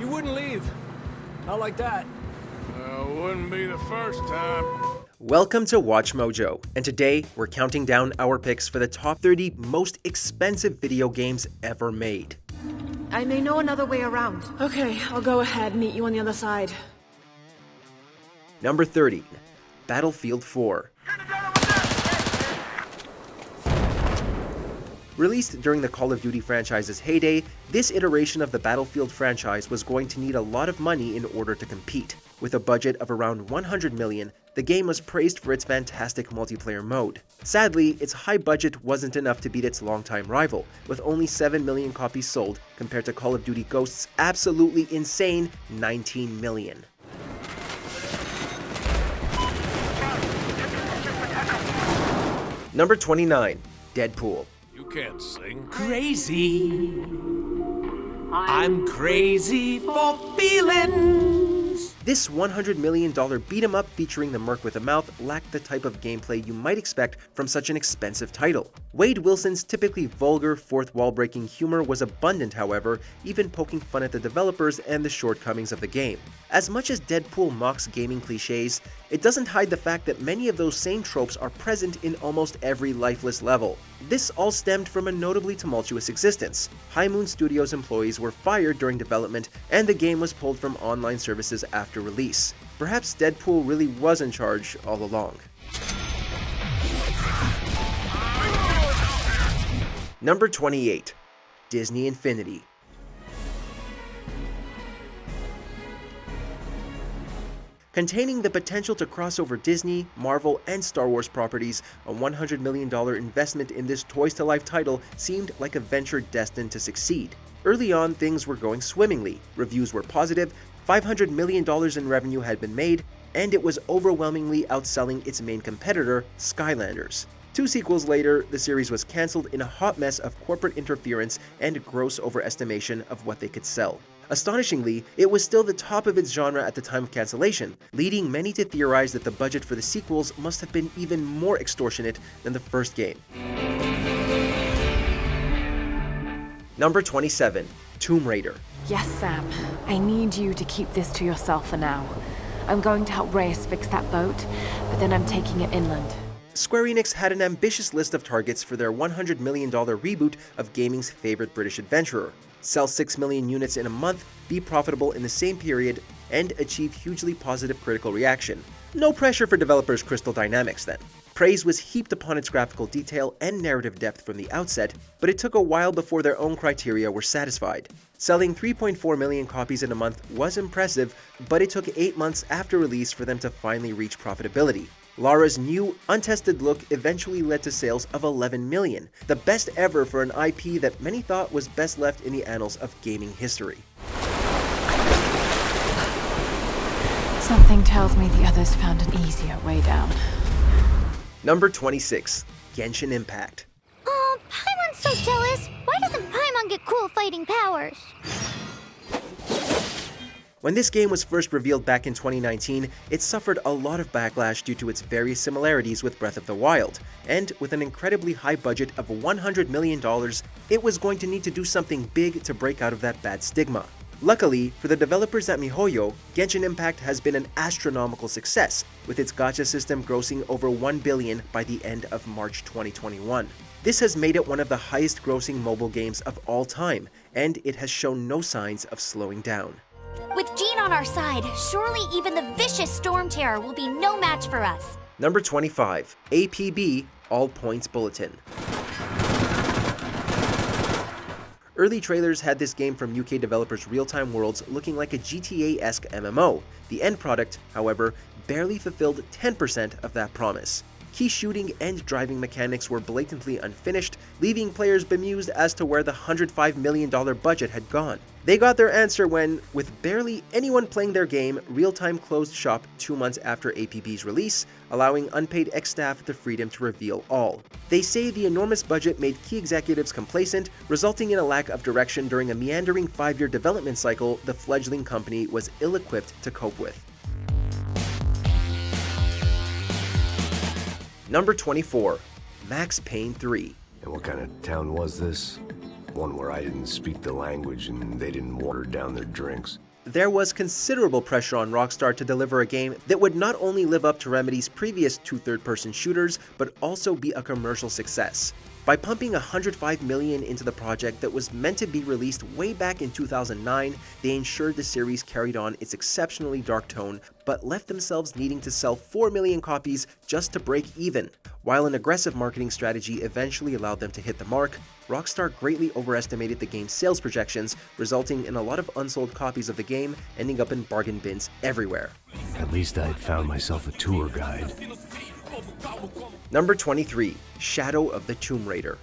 You wouldn't leave. Not like that. Wouldn't be the first time. Welcome to Watch Mojo, and today we're counting down our picks for the top 30 most expensive video games ever made. I may know another way around. Okay, I'll go ahead and meet you on the other side. Number 30, Battlefield 4. Released during the Call of Duty franchise's heyday, this iteration of the Battlefield franchise was going to need a lot of money in order to compete. With a budget of around $100 million, the game was praised for its fantastic multiplayer mode. Sadly, its high budget wasn't enough to beat its longtime rival, with only 7 million copies sold compared to Call of Duty Ghost's absolutely insane 19 million. Number 29, Deadpool. You can't sing. Crazy. I'm crazy for feelings. This $100 million beat-em-up featuring the Merc with a Mouth lacked the type of gameplay you might expect from such an expensive title. Wade Wilson's typically vulgar, fourth-wall-breaking humor was abundant, however, even poking fun at the developers and the shortcomings of the game. As much as Deadpool mocks gaming cliches, it doesn't hide the fact that many of those same tropes are present in almost every lifeless level. This all stemmed from a notably tumultuous existence. High Moon Studios employees were fired during development, and the game was pulled from online services after release. Perhaps Deadpool really was in charge all along. Number 28, Disney Infinity. Containing the potential to cross over Disney, Marvel, and Star Wars properties, a $100 million investment in this toys-to-life title seemed like a venture destined to succeed. Early on, things were going swimmingly, reviews were positive, $500 million in revenue had been made, and it was overwhelmingly outselling its main competitor, Skylanders. 2 sequels later, the series was cancelled in a hot mess of corporate interference and gross overestimation of what they could sell. Astonishingly, it was still the top of its genre at the time of cancellation, leading many to theorize that the budget for the sequels must have been even more extortionate than the first game. Number 27, Tomb Raider. Yes, Sam. I need you to keep this to yourself for now. I'm going to help Reyes fix that boat, but then I'm taking it inland. Square Enix had an ambitious list of targets for their $100 million reboot of gaming's favorite British adventurer. Sell 6 million units in a month, be profitable in the same period, and achieve hugely positive critical reaction. No pressure for developers Crystal Dynamics then. Praise was heaped upon its graphical detail and narrative depth from the outset, but it took a while before their own criteria were satisfied. Selling 3.4 million copies in a month was impressive, but it took 8 months after release for them to finally reach profitability. Lara's new, untested look eventually led to sales of 11 million, the best ever for an IP that many thought was best left in the annals of gaming history. Something tells me the others found an easier way down. Number 26, Genshin Impact. Oh, Paimon's so jealous. Why doesn't Paimon get cool fighting powers? When this game was first revealed back in 2019, it suffered a lot of backlash due to its various similarities with Breath of the Wild, and with an incredibly high budget of $100 million, it was going to need to do something big to break out of that bad stigma. Luckily, for the developers at MiHoYo, Genshin Impact has been an astronomical success, with its gacha system grossing over $1 billion by the end of March 2021. This has made it one of the highest-grossing mobile games of all time, and it has shown no signs of slowing down. With Jean on our side, surely even the vicious Storm Terror will be no match for us. Number 25, APB All Points Bulletin. Early trailers had this game from UK developers Real-Time Worlds looking like a GTA-esque MMO. The end product, however, barely fulfilled 10% of that promise. Key shooting and driving mechanics were blatantly unfinished, leaving players bemused as to where the $105 million budget had gone. They got their answer when, with barely anyone playing their game, Real-Time closed shop 2 months after APB's release, allowing unpaid ex-staff the freedom to reveal all. They say the enormous budget made key executives complacent, resulting in a lack of direction during a meandering 5-year development cycle the fledgling company was ill-equipped to cope with. Number 24, Max Payne 3. And what kind of town was this? One where I didn't speak the language and they didn't water down their drinks. there was considerable pressure on Rockstar to deliver a game that would not only live up to Remedy's previous two third-person shooters, but also be a commercial success. By pumping $105 million into the project that was meant to be released way back in 2009, they ensured the series carried on its exceptionally dark tone, but left themselves needing to sell 4 million copies just to break even. While an aggressive marketing strategy eventually allowed them to hit the mark, Rockstar greatly overestimated the game's sales projections, resulting in a lot of unsold copies of the game ending up in bargain bins everywhere. At least I had found myself a tour guide. Number 23, Shadow of the Tomb Raider.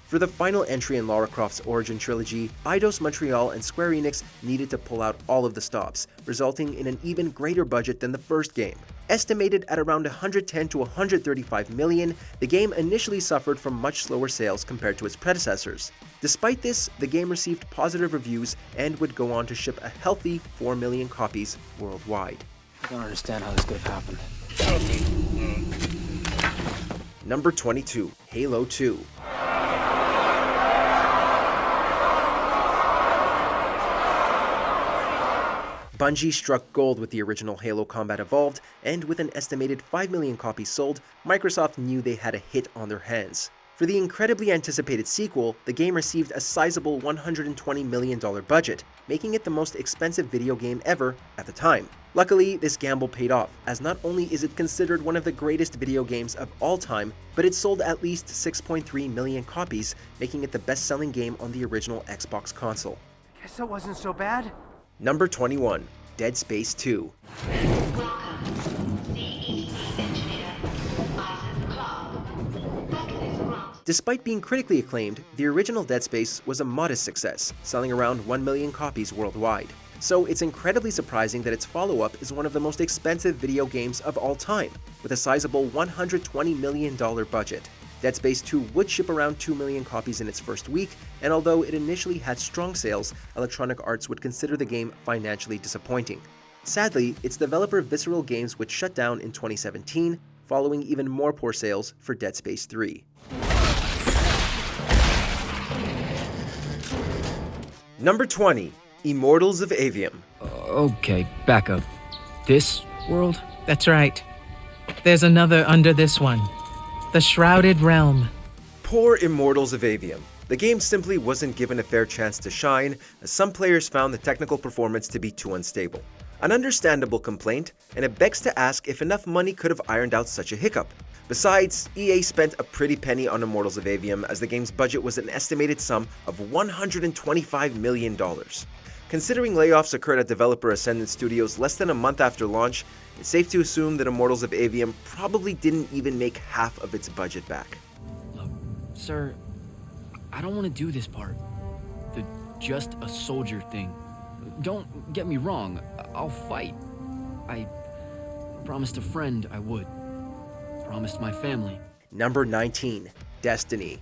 For the final entry in Lara Croft's origin trilogy, Eidos-Montreal and Square Enix needed to pull out all of the stops, resulting in an even greater budget than the first game. Estimated at around 110 to 135 million, the game initially suffered from much slower sales compared to its predecessors. Despite this, the game received positive reviews and would go on to ship a healthy 4 million copies worldwide. I don't understand how this could have happened. Number 22, Halo 2. Bungie struck gold with the original Halo Combat Evolved, and with an estimated 5 million copies sold, Microsoft knew they had a hit on their hands. For the incredibly anticipated sequel, the game received a sizable $120 million budget, making it the most expensive video game ever at the time. Luckily, this gamble paid off, as not only is it considered one of the greatest video games of all time, but it sold at least 6.3 million copies, making it the best-selling game on the original Xbox console. Guess that wasn't so bad. Number 21, Dead Space 2. Despite being critically acclaimed, the original Dead Space was a modest success, selling around 1 million copies worldwide. So it's incredibly surprising that its follow-up is one of the most expensive video games of all time, with a sizable $120 million budget. Dead Space 2 would ship around 2 million copies in its first week, and although it initially had strong sales, Electronic Arts would consider the game financially disappointing. Sadly, its developer Visceral Games would shut down in 2017, following even more poor sales for Dead Space 3. Number 20, Immortals of Avalon. Okay, back up. This world? That's right. There's another under this one. The Shrouded Realm. Poor Immortals of Avalon. The game simply wasn't given a fair chance to shine, as some players found the technical performance to be too unstable. An understandable complaint, and it begs to ask if enough money could have ironed out such a hiccup. Besides, EA spent a pretty penny on Immortals of Avalon, as the game's budget was an estimated sum of $125 million. Considering layoffs occurred at developer Ascendant Studios less than a month after launch, it's safe to assume that Immortals of Avalon probably didn't even make half of its budget back. Look, sir, I don't want to do this part. The just a soldier thing. Don't get me wrong, I'll fight. I promised a friend I would. Promised my family. Number 19, Destiny.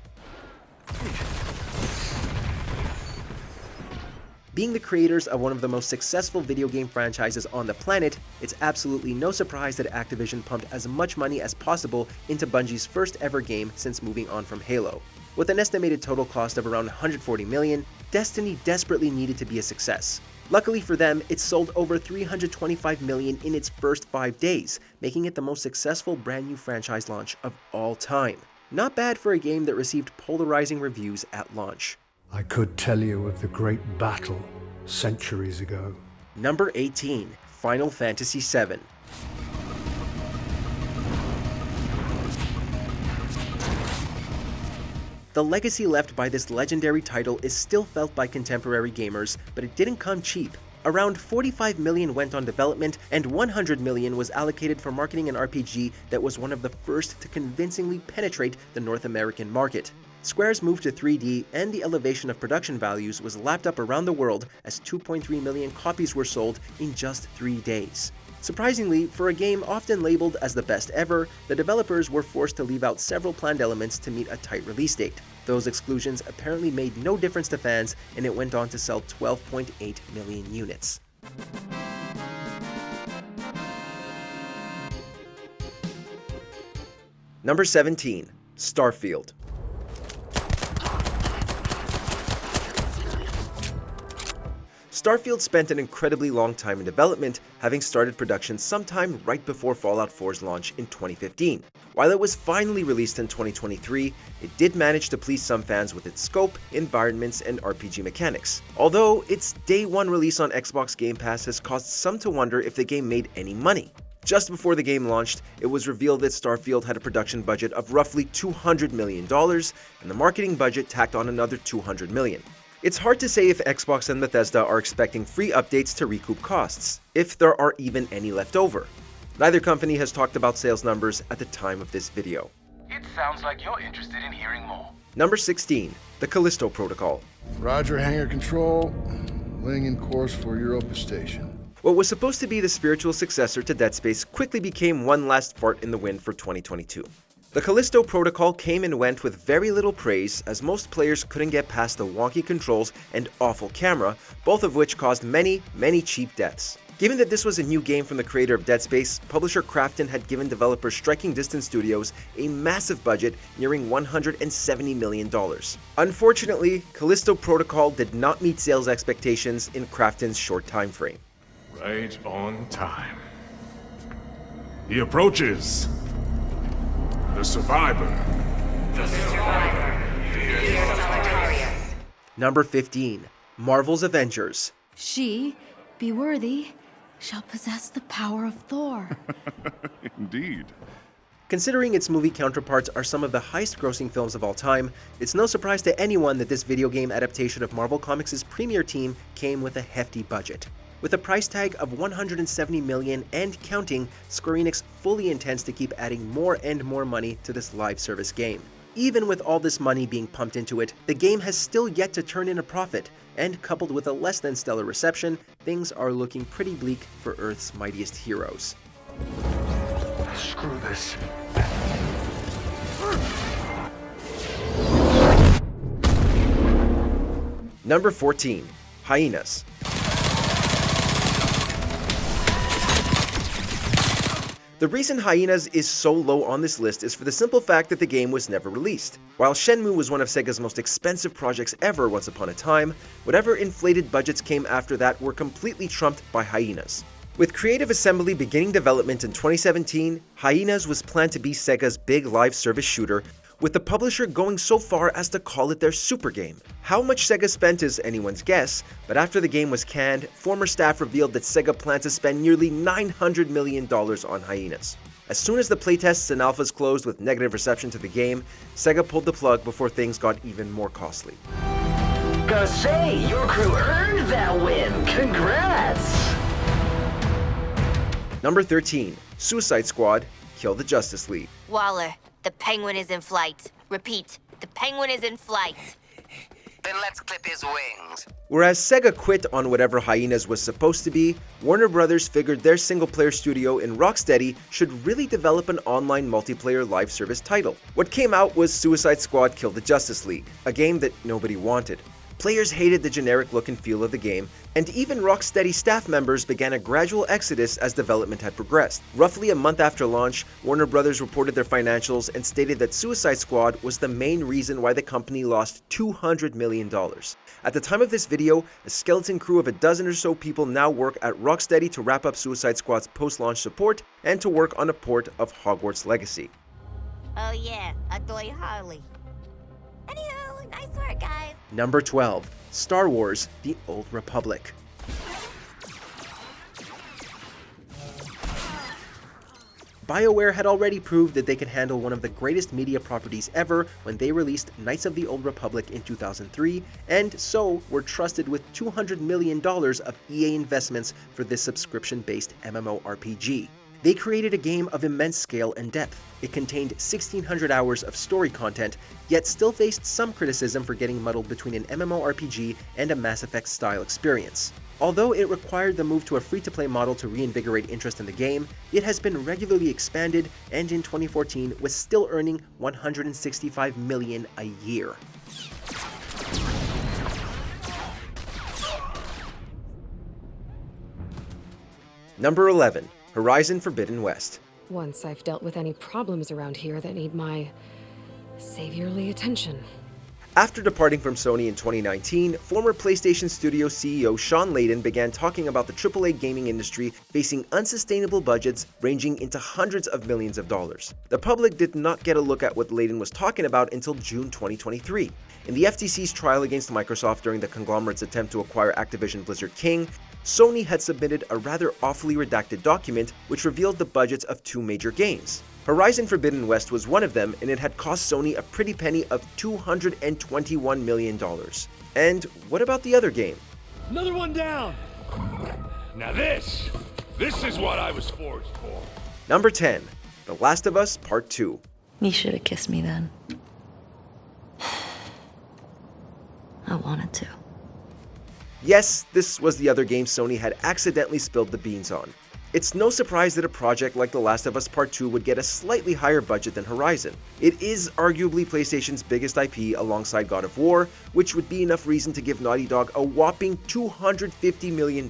Being the creators of one of the most successful video game franchises on the planet, it's absolutely no surprise that Activision pumped as much money as possible into Bungie's first ever game since moving on from Halo. With an estimated total cost of around $140 million, Destiny desperately needed to be a success. Luckily for them, it sold over $325 million in its first 5 days, making it the most successful brand new franchise launch of all time. Not bad for a game that received polarizing reviews at launch. I could tell you of the great battle centuries ago. Number 18, Final Fantasy VII. The legacy left by this legendary title is still felt by contemporary gamers, but it didn't come cheap. Around $45 million went on development, and $100 million was allocated for marketing an RPG that was one of the first to convincingly penetrate the North American market. Square's move to 3D and the elevation of production values was lapped up around the world as 2.3 million copies were sold in just 3 days. Surprisingly, for a game often labeled as the best ever, the developers were forced to leave out several planned elements to meet a tight release date. Those exclusions apparently made no difference to fans, and it went on to sell 12.8 million units. Number 17, Starfield. Starfield spent an incredibly long time in development, having started production sometime right before Fallout 4's launch in 2015. While it was finally released in 2023, it did manage to please some fans with its scope, environments, and RPG mechanics. Although its day one release on Xbox Game Pass has caused some to wonder if the game made any money. Just before the game launched, it was revealed that Starfield had a production budget of roughly $200 million, and the marketing budget tacked on another $200 million. It's hard to say if Xbox and Bethesda are expecting free updates to recoup costs, if there are even any left over. Neither company has talked about sales numbers at the time of this video. It sounds like you're interested in hearing more. Number 16. The Kalisto Protocol. Roger, hangar control. Laying in course for Europa Station. What was supposed to be the spiritual successor to Dead Space quickly became one last fart in the wind for 2022. The Kalisto Protocol came and went with very little praise, as most players couldn't get past the wonky controls and awful camera, both of which caused many cheap deaths. Given that this was a new game from the creator of Dead Space, publisher Krafton had given developer Striking Distance Studios a massive budget nearing $170 million. Unfortunately, Kalisto Protocol did not meet sales expectations in Krafton's short time frame. Right on time. He approaches. The survivor. Number 15. Marvel's Avengers. She, be worthy, shall possess the power of Thor. Indeed. Considering its movie counterparts are some of the highest-grossing films of all time, it's no surprise to anyone that this video game adaptation of Marvel Comics' premier team came with a hefty budget. With a price tag of $170 million and counting, Square Enix fully intends to keep adding more and more money to this live service game. Even with all this money being pumped into it, the game has still yet to turn in a profit, and coupled with a less than stellar reception, things are looking pretty bleak for Earth's mightiest heroes. Screw this. Number 14. Hyenas. The reason Hyenas is so low on this list is for the simple fact that the game was never released. While Shenmue was one of Sega's most expensive projects ever once upon a time, whatever inflated budgets came after that were completely trumped by Hyenas. With Creative Assembly beginning development in 2017, Hyenas was planned to be Sega's big live service shooter, with the publisher going so far as to call it their super game. How much Sega spent is anyone's guess, but after the game was canned, former staff revealed that Sega planned to spend nearly $900 million on Hyenas. As soon as the playtests and alphas closed with negative reception to the game, Sega pulled the plug before things got even more costly. Gotta say, your crew earned that win. Congrats! Number 13. Suicide Squad. Kill the Justice League. Waller, the Penguin is in flight. Repeat, the Penguin is in flight. Then let's clip his wings. Whereas Sega quit on whatever Hyenas was supposed to be, Warner Brothers figured their single-player studio in Rocksteady should really develop an online multiplayer live service title. What came out was Suicide Squad Kill the Justice League, a game that nobody wanted. Players hated the generic look and feel of the game, and even Rocksteady staff members began a gradual exodus as development had progressed. Roughly a month after launch, Warner Brothers reported their financials and stated that Suicide Squad was the main reason why the company lost $200 million. At the time of this video, a skeleton crew of a dozen or so people now work at Rocksteady to wrap up Suicide Squad's post-launch support and to work on a port of Hogwarts Legacy. Oh yeah, Adoy Harley. Anywho, nice work, guys. Number 12. Star Wars: The Old Republic. BioWare had already proved that they could handle one of the greatest media properties ever when they released Knights of the Old Republic in 2003, and so were trusted with $200 million of EA investments for this subscription-based MMORPG. They created a game of immense scale and depth. It contained 1,600 hours of story content, yet still faced some criticism for getting muddled between an MMORPG and a Mass Effect-style experience. Although it required the move to a free-to-play model to reinvigorate interest in the game, it has been regularly expanded and in 2014 was still earning $165 million a year. Number 11. Horizon Forbidden West. Once I've dealt with any problems around here that need my saviorly attention. After departing from Sony in 2019, former PlayStation Studio CEO Sean Layden began talking about the AAA gaming industry facing unsustainable budgets ranging into hundreds of millions of dollars. The public did not get a look at what Layden was talking about until June 2023. In the FTC's trial against Microsoft during the conglomerate's attempt to acquire Activision Blizzard King, Sony had submitted a rather awfully redacted document which revealed the budgets of two major games. Horizon Forbidden West was one of them, and it had cost Sony a pretty penny of $221 million. And what about the other game? Another one down! Now this is what I was forged for. Number 10, The Last of Us Part 2. You should have kissed me then. I wanted to. Yes, this was the other game Sony had accidentally spilled the beans on. It's no surprise that a project like The Last of Us Part 2 would get a slightly higher budget than Horizon. It is arguably PlayStation's biggest IP alongside God of War, which would be enough reason to give Naughty Dog a whopping $250 million.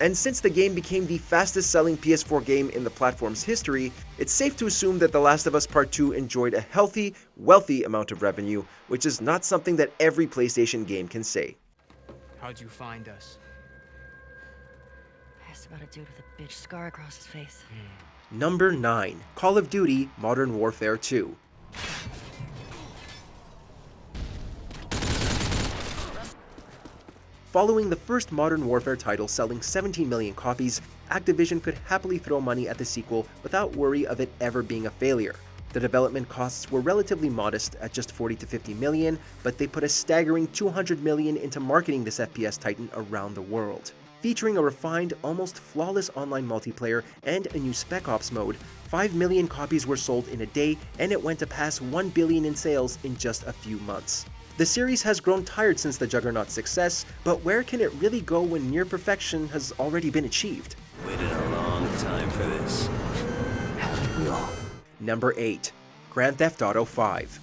And since the game became the fastest selling PS4 game in the platform's history, it's safe to assume that The Last of Us Part 2 enjoyed a healthy, wealthy amount of revenue, which is not something that every PlayStation game can say. How'd you find us? I asked about a dude with a bitch scar across his face. Number 9, Call of Duty Modern Warfare 2. Following the first Modern Warfare title selling 17 million copies, Activision could happily throw money at the sequel without worry of it ever being a failure. The development costs were relatively modest at just 40 to 50 million, but they put a staggering 200 million into marketing this FPS titan around the world. Featuring a refined, almost flawless online multiplayer and a new Spec Ops mode, 5 million copies were sold in a day, and it went to pass 1 billion in sales in just a few months. The series has grown tired since the Juggernaut's success, but where can it really go when near perfection has already been achieved? Waited a long time for this. Haven't we all? Number 8, Grand Theft Auto 5.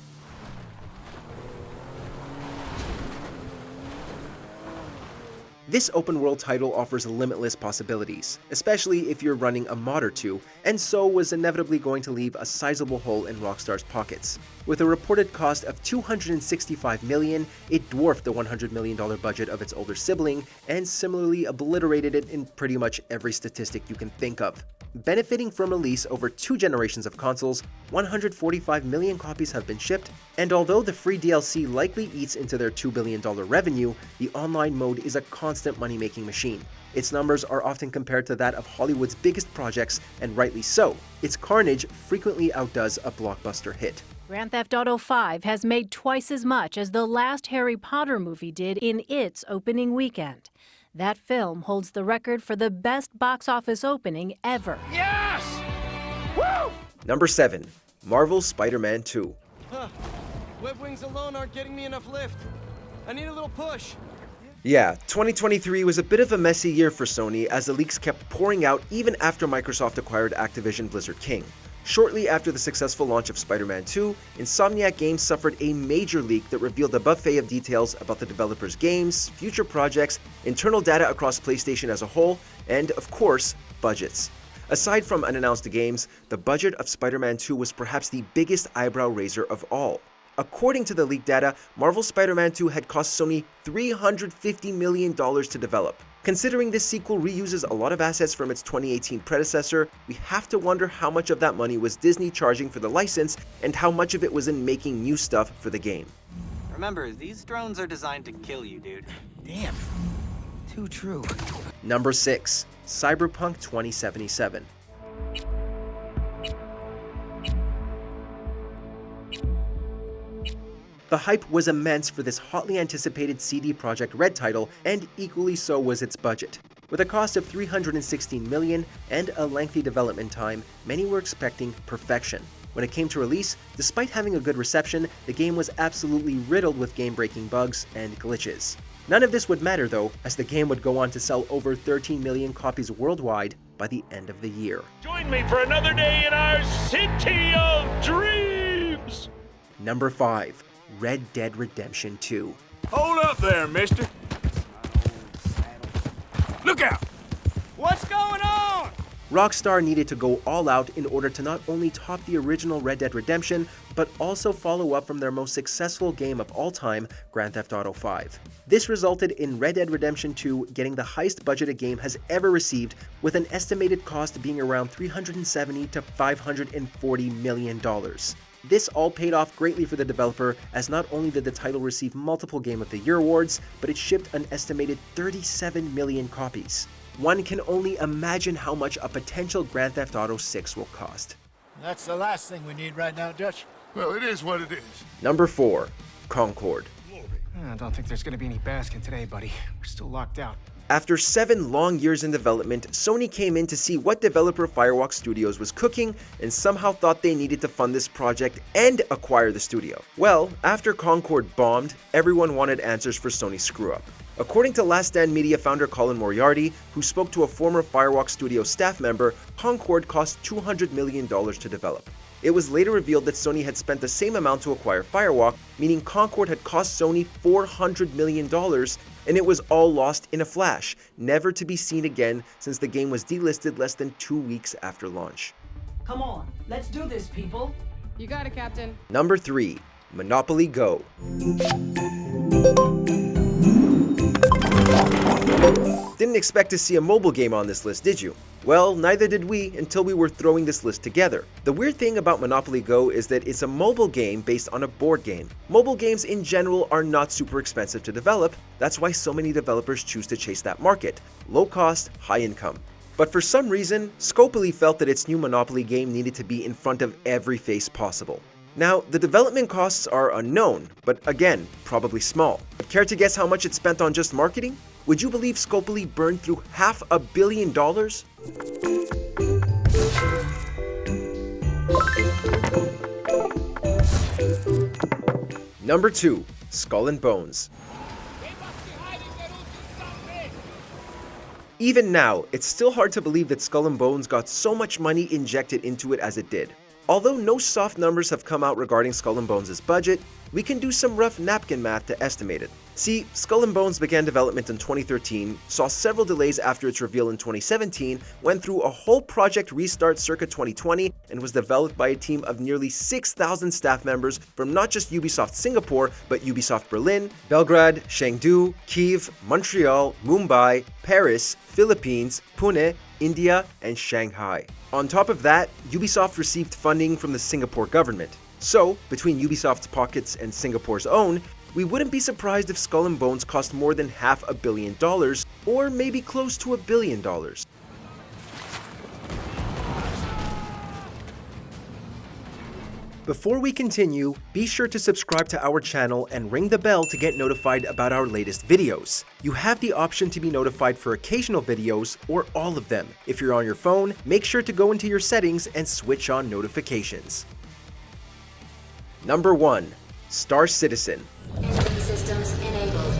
This open-world title offers limitless possibilities, especially if you're running a mod or two, and so was inevitably going to leave a sizable hole in Rockstar's pockets. With a reported cost of $265 million, it dwarfed the $100 million budget of its older sibling, and similarly obliterated it in pretty much every statistic you can think of. Benefiting from release over 2 generations of consoles, 145 million copies have been shipped, and although the free DLC likely eats into their $2 billion revenue, the online mode is a constant money-making machine. Its numbers are often compared to that of Hollywood's biggest projects, and rightly so. Its carnage frequently outdoes a blockbuster hit. Grand Theft Auto 5 has made twice as much as the last Harry Potter movie did in its opening weekend. That film holds the record for the best box office opening ever. Yes! Woo! Number 7, Marvel's Spider-Man 2. Web wings alone aren't getting me enough lift. I need a little push. Yeah, 2023 was a bit of a messy year for Sony as the leaks kept pouring out even after Microsoft acquired Activision Blizzard King. Shortly after the successful launch of Spider-Man 2, Insomniac Games suffered a major leak that revealed a buffet of details about the developer's games, future projects, internal data across PlayStation as a whole, and, of course, budgets. Aside from unannounced games, the budget of Spider-Man 2 was perhaps the biggest eyebrow raiser of all. According to the leaked data, Marvel's Spider-Man 2 had cost Sony $350 million to develop. Considering this sequel reuses a lot of assets from its 2018 predecessor, we have to wonder how much of that money was Disney charging for the license and how much of it was in making new stuff for the game. Remember, these drones are designed to kill you, dude. Damn. Too true. Number 6, Cyberpunk 2077. The hype was immense for this hotly anticipated CD Projekt Red title, and equally so was its budget. With a cost of $316 million and a lengthy development time, many were expecting perfection. When it came to release, despite having a good reception, the game was absolutely riddled with game-breaking bugs and glitches. None of this would matter though, as the game would go on to sell over 13 million copies worldwide by the end of the year. Join me for another day in our city of dreams! Number 5, Red Dead Redemption 2. Hold up there, mister. Look out! What's going on? Rockstar needed to go all out in order to not only top the original Red Dead Redemption, but also follow up from their most successful game of all time, Grand Theft Auto V. This resulted in Red Dead Redemption 2 getting the highest budget a game has ever received, with an estimated cost being around $370 to $540 million. This all paid off greatly for the developer, as not only did the title receive multiple Game of the Year awards, but it shipped an estimated 37 million copies. One can only imagine how much a potential Grand Theft Auto 6 will cost. That's the last thing we need right now, Dutch. Well, it is what it is. Number 4. Concord. I don't think there's gonna be any basking today, buddy. We're still locked out. After 7 long years in development, Sony came in to see what developer Firewalk Studios was cooking and somehow thought they needed to fund this project and acquire the studio. Well, after Concord bombed, everyone wanted answers for Sony's screw-up. According to Last Stand Media founder Colin Moriarty, who spoke to a former Firewalk Studios staff member, Concord cost $200 million to develop. It was later revealed that Sony had spent the same amount to acquire Firewalk, meaning Concord had cost Sony $400 million, and it was all lost in a flash, never to be seen again since the game was delisted less than 2 weeks after launch. Come on, let's do this, people. You got it, Captain. Number 3. Monopoly Go. Didn't expect to see a mobile game on this list, did you? Well, neither did we until we were throwing this list together. The weird thing about Monopoly Go is that it's a mobile game based on a board game. Mobile games in general are not super expensive to develop, that's why so many developers choose to chase that market. Low cost, high income. But for some reason, Scopely felt that its new Monopoly game needed to be in front of every face possible. Now, the development costs are unknown, but again, probably small. Care to guess how much it spent on just marketing? Would you believe Scopely burned through $500 million? Number 2. Skull and Bones. Even now, it's still hard to believe that Skull and Bones got so much money injected into it as it did. Although no soft numbers have come out regarding Skull and Bones' budget, we can do some rough napkin math to estimate it. See, Skull and Bones began development in 2013, saw several delays after its reveal in 2017, went through a whole project restart circa 2020, and was developed by a team of nearly 6,000 staff members from not just Ubisoft Singapore, but Ubisoft Berlin, Belgrade, Chengdu, Kyiv, Montreal, Mumbai, Paris, Philippines, Pune, India, and Shanghai. On top of that, Ubisoft received funding from the Singapore government. So, between Ubisoft's pockets and Singapore's own, we wouldn't be surprised if Skull and Bones cost more than $500 million, or maybe close to $1 billion. Before we continue, be sure to subscribe to our channel and ring the bell to get notified about our latest videos. You have the option to be notified for occasional videos or all of them. If you're on your phone, make sure to go into your settings and switch on notifications. Number 1. Star Citizen. Engine systems enabled.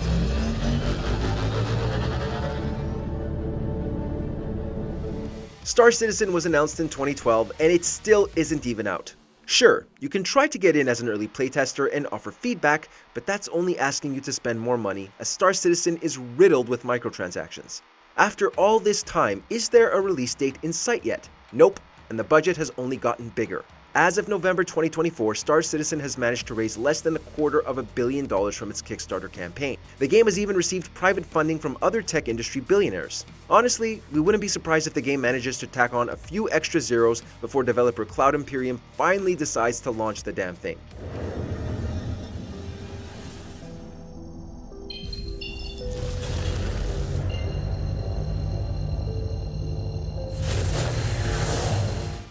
Star Citizen was announced in 2012 and it still isn't even out. Sure, you can try to get in as an early playtester and offer feedback, but that's only asking you to spend more money, as Star Citizen is riddled with microtransactions. After all this time, is there a release date in sight yet? Nope, and the budget has only gotten bigger. As of November 2024, Star Citizen has managed to raise less than $250 million from its Kickstarter campaign. The game has even received private funding from other tech industry billionaires. Honestly, we wouldn't be surprised if the game manages to tack on a few extra zeros before developer Cloud Imperium finally decides to launch the damn thing.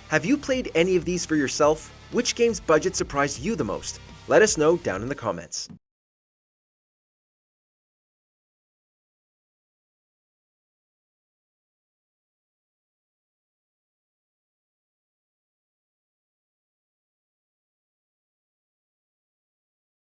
Have you played any of these for yourself? Which game's budget surprised you the most? Let us know down in the comments.